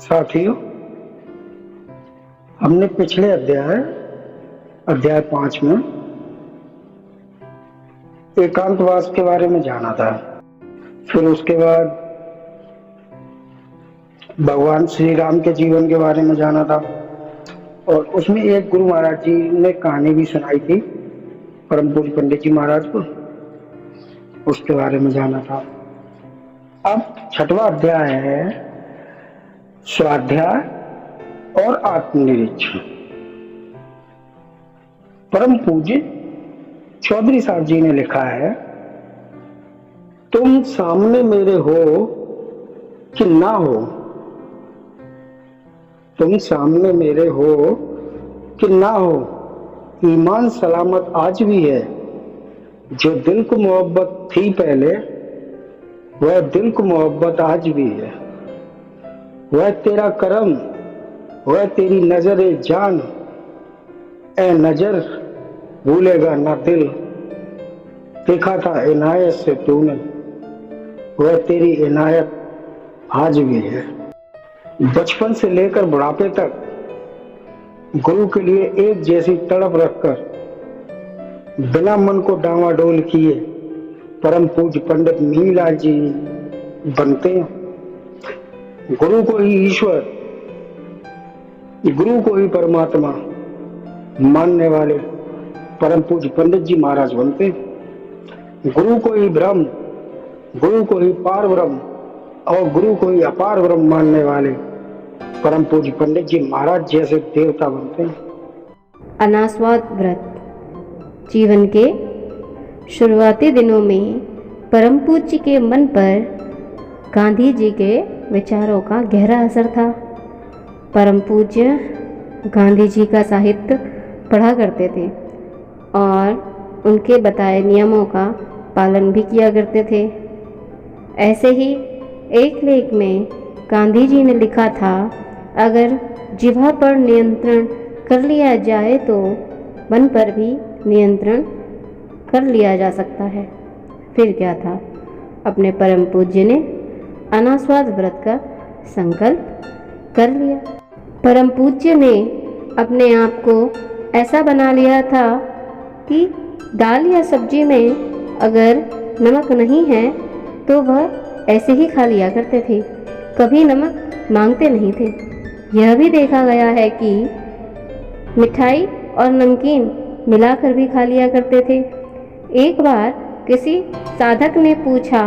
साथियों, हमने पिछले अध्याय 5 में एकांतवास के बारे में जाना था। फिर उसके बाद भगवान श्री राम के जीवन के बारे में जाना था और उसमें एक गुरु महाराज जी ने कहानी भी सुनाई थी परम पूज्य पंडित जी महाराज को, उसके बारे में जाना था। अब 6वां अध्याय है स्वाध्याय और आत्मनिरीक्षण। परम पूज्य चौधरी साहब जी ने लिखा है, तुम सामने मेरे हो कि ना हो, तुम सामने मेरे हो कि ना हो, ईमान सलामत आज भी है। जो दिल को मोहब्बत थी पहले, वह दिल को मोहब्बत आज भी है। वह तेरा करम, वह तेरी नजरे जान, ए नजर भूलेगा ना दिल। देखा था इनायत से तूने, वह तेरी इनायत आज भी है। बचपन से लेकर बुढ़ापे तक गुरु के लिए एक जैसी तड़प रखकर बिना मन को डांवाडोल किए परम पूज्य पंडित मीरालाल जी बनते हैं। गुरु को ही ईश्वर, गुरु को ही परमात्मा मानने वाले परम पूज्य पंडित जी महाराज बनते हैं। गुरु को ही ब्रह्म, गुरु को ही पार ब्रह्म और गुरु को ही अपार ब्रह्म मानने वाले परम पूज्य पंडित जी महाराज जैसे देवता बनते हैं। अनास्वाद व्रत। जीवन के शुरुआती दिनों में परम पूज्य के मन पर गांधी जी के विचारों का गहरा असर था। परम पूज्य गांधी जी का साहित्य पढ़ा करते थे और उनके बताए नियमों का पालन भी किया करते थे। ऐसे ही एक लेख में गांधी जी ने लिखा था, अगर जिह्वा पर नियंत्रण कर लिया जाए तो मन पर भी नियंत्रण कर लिया जा सकता है। फिर क्या था, अपने परम पूज्य ने अनास्वाद व्रत का संकल्प कर लिया। परम पूज्य ने अपने आप को ऐसा बना लिया था कि दाल या सब्जी में अगर नमक नहीं है तो वह ऐसे ही खा लिया करते थे, कभी नमक मांगते नहीं थे। यह भी देखा गया है कि मिठाई और नमकीन मिलाकर भी खा लिया करते थे। एक बार किसी साधक ने पूछा,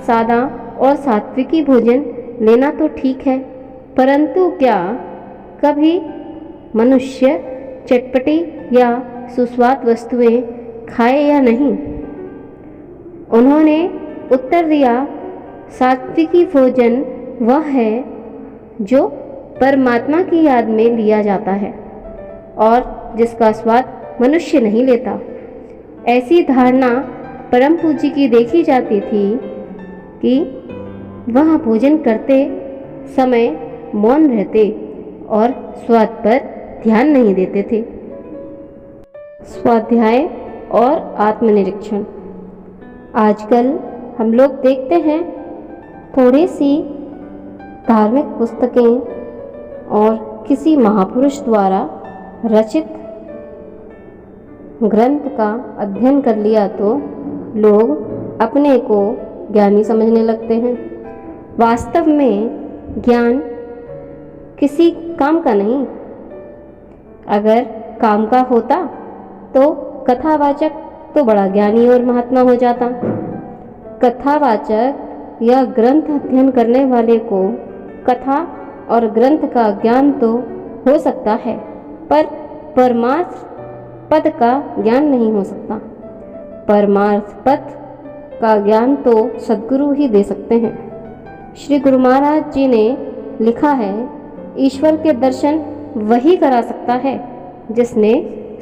सादा और सात्विकी भोजन लेना तो ठीक है, परंतु क्या कभी मनुष्य चटपटी या सुस्वाद वस्तुएं खाए या नहीं? उन्होंने उत्तर दिया, सात्विकी भोजन वह है जो परमात्मा की याद में लिया जाता है और जिसका स्वाद मनुष्य नहीं लेता। ऐसी धारणा परम पूज्य की देखी जाती थी कि वह भोजन करते समय मौन रहते और स्वाद पर ध्यान नहीं देते थे। स्वाध्याय और आत्मनिरीक्षण। आजकल हम लोग देखते हैं थोड़ी सी धार्मिक पुस्तकें और किसी महापुरुष द्वारा रचित ग्रंथ का अध्ययन कर लिया तो लोग अपने को ज्ञानी समझने लगते हैं। वास्तव में ज्ञान किसी काम का नहीं। अगर काम का होता तो कथावाचक तो बड़ा ज्ञानी और महात्मा हो जाता। कथावाचक या ग्रंथ अध्ययन करने वाले को कथा और ग्रंथ का ज्ञान तो हो सकता है, पर परमार्थ पद का ज्ञान नहीं हो सकता। परमार्थ पद का ज्ञान तो सद्गुरु ही दे सकते हैं। श्री गुरु महाराज जी ने लिखा है, ईश्वर के दर्शन वही करा सकता है जिसने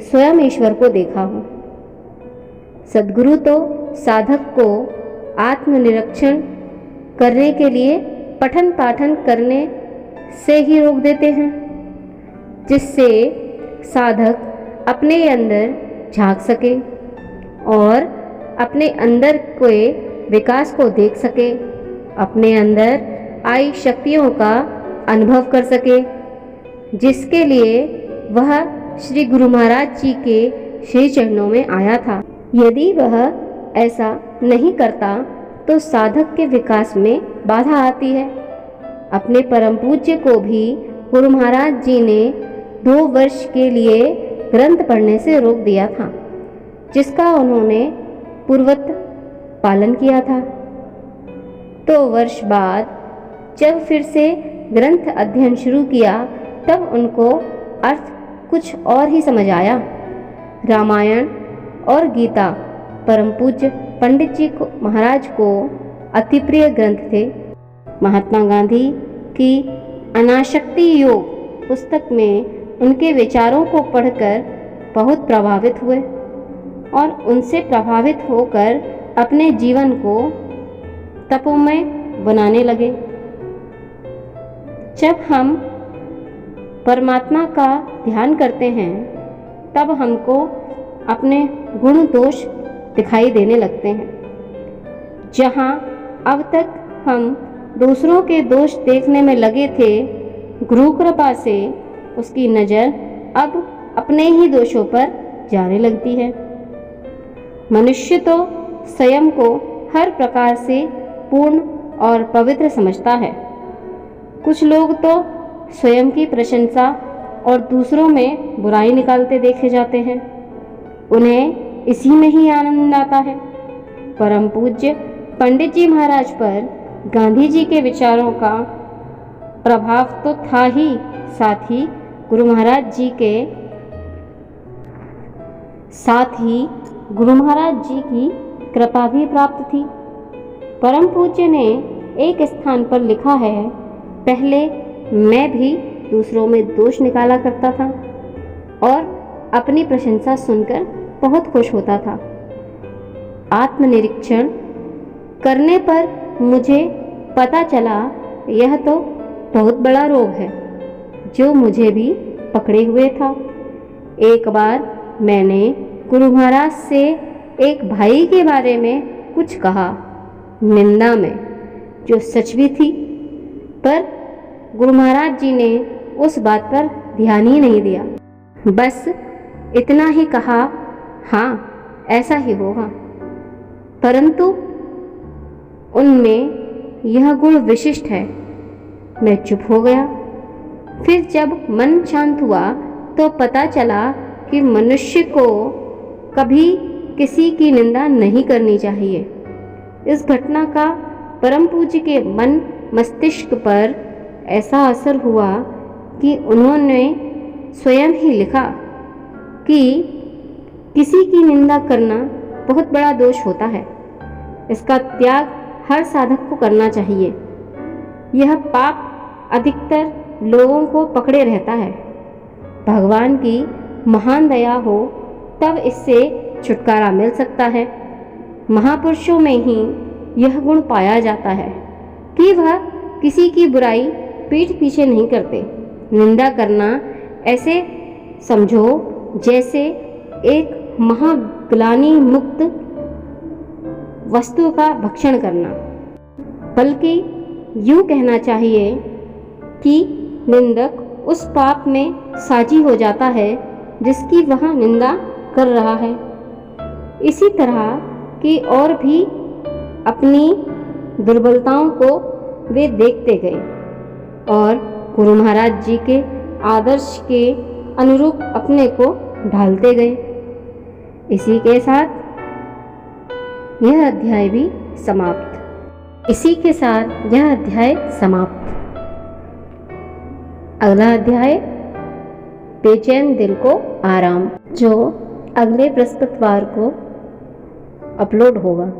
स्वयं ईश्वर को देखा हो। सद्गुरु तो साधक को आत्मनिरीक्षण करने के लिए पठन पाठन करने से ही रोक देते हैं, जिससे साधक अपने अंदर झांक सके और अपने अंदर के विकास को देख सके, अपने अंदर आई शक्तियों का अनुभव कर सके, जिसके लिए वह श्री गुरु महाराज जी के श्री चरणों में आया था। यदि वह ऐसा नहीं करता तो साधक के विकास में बाधा आती है। अपने परम पूज्य को भी गुरु महाराज जी ने 2 वर्ष के लिए ग्रंथ पढ़ने से रोक दिया था, जिसका उन्होंने पूर्वत पालन किया था। तो वर्ष बाद जब फिर से ग्रंथ अध्ययन शुरू किया, तब उनको अर्थ कुछ और ही समझ आया। रामायण और गीता परम पूज्य पंडित जी को महाराज को अति प्रिय ग्रंथ थे। महात्मा गांधी की अनासक्ति योग पुस्तक में उनके विचारों को पढ़कर बहुत प्रभावित हुए और उनसे प्रभावित होकर अपने जीवन को तपोमय बनाने लगे। जब हम परमात्मा का ध्यान करते हैं, तब हमको अपने गुण दोष दिखाई देने लगते हैं। जहाँ अब तक हम दूसरों के दोष देखने में लगे थे, गुरु कृपा से उसकी नज़र अब अपने ही दोषों पर जाने लगती है। मनुष्य तो स्वयं को हर प्रकार से पूर्ण और पवित्र समझता है। कुछ लोग तो स्वयं की प्रशंसा और दूसरों में बुराई निकालते देखे जाते हैं। उन्हें इसी में ही आनंद आता है। परम पूज्य पंडित जी महाराज पर गांधी जी के विचारों का प्रभाव तो था ही, साथ ही गुरु महाराज जी की कृपा भी प्राप्त थी। परम पूज्य ने एक स्थान पर लिखा है, पहले मैं भी दूसरों में दोष निकाला करता था और अपनी प्रशंसा सुनकर बहुत खुश होता था। आत्मनिरीक्षण करने पर मुझे पता चला यह तो बहुत बड़ा रोग है जो मुझे भी पकड़े हुए था। एक बार मैंने गुरु महाराज से एक भाई के बारे में कुछ कहा, निंदा में, जो सच भी थी, पर गुरु महाराज जी ने उस बात पर ध्यान ही नहीं दिया। बस इतना ही कहा, हाँ ऐसा ही होगा, परंतु उनमें यह गुण विशिष्ट है। मैं चुप हो गया। फिर जब मन शांत हुआ तो पता चला कि मनुष्य को कभी किसी की निंदा नहीं करनी चाहिए। इस घटना का परम पूज्य के मन मस्तिष्क पर ऐसा असर हुआ कि उन्होंने स्वयं ही लिखा कि किसी की निंदा करना बहुत बड़ा दोष होता है। इसका त्याग हर साधक को करना चाहिए। यह पाप अधिकतर लोगों को पकड़े रहता है। भगवान की महान दया हो तब इससे छुटकारा मिल सकता है। महापुरुषों में ही यह गुण पाया जाता है कि वह किसी की बुराई पीठ पीछे नहीं करते। निंदा करना ऐसे समझो जैसे एक महाग्लानि मुक्त वस्तु का भक्षण करना। बल्कि यूँ कहना चाहिए कि निंदक उस पाप में साझी हो जाता है जिसकी वह निंदा कर रहा है। इसी तरह की और भी अपनी दुर्बलताओं को वे देखते गए और गुरु महाराज जी के आदर्श के अनुरूप अपने को ढालते गए। इसी के साथ यह अध्याय भी समाप्त। अगला अध्याय बेचैन दिल को आराम, जो अगले बृहस्पतिवार को अपलोड होगा।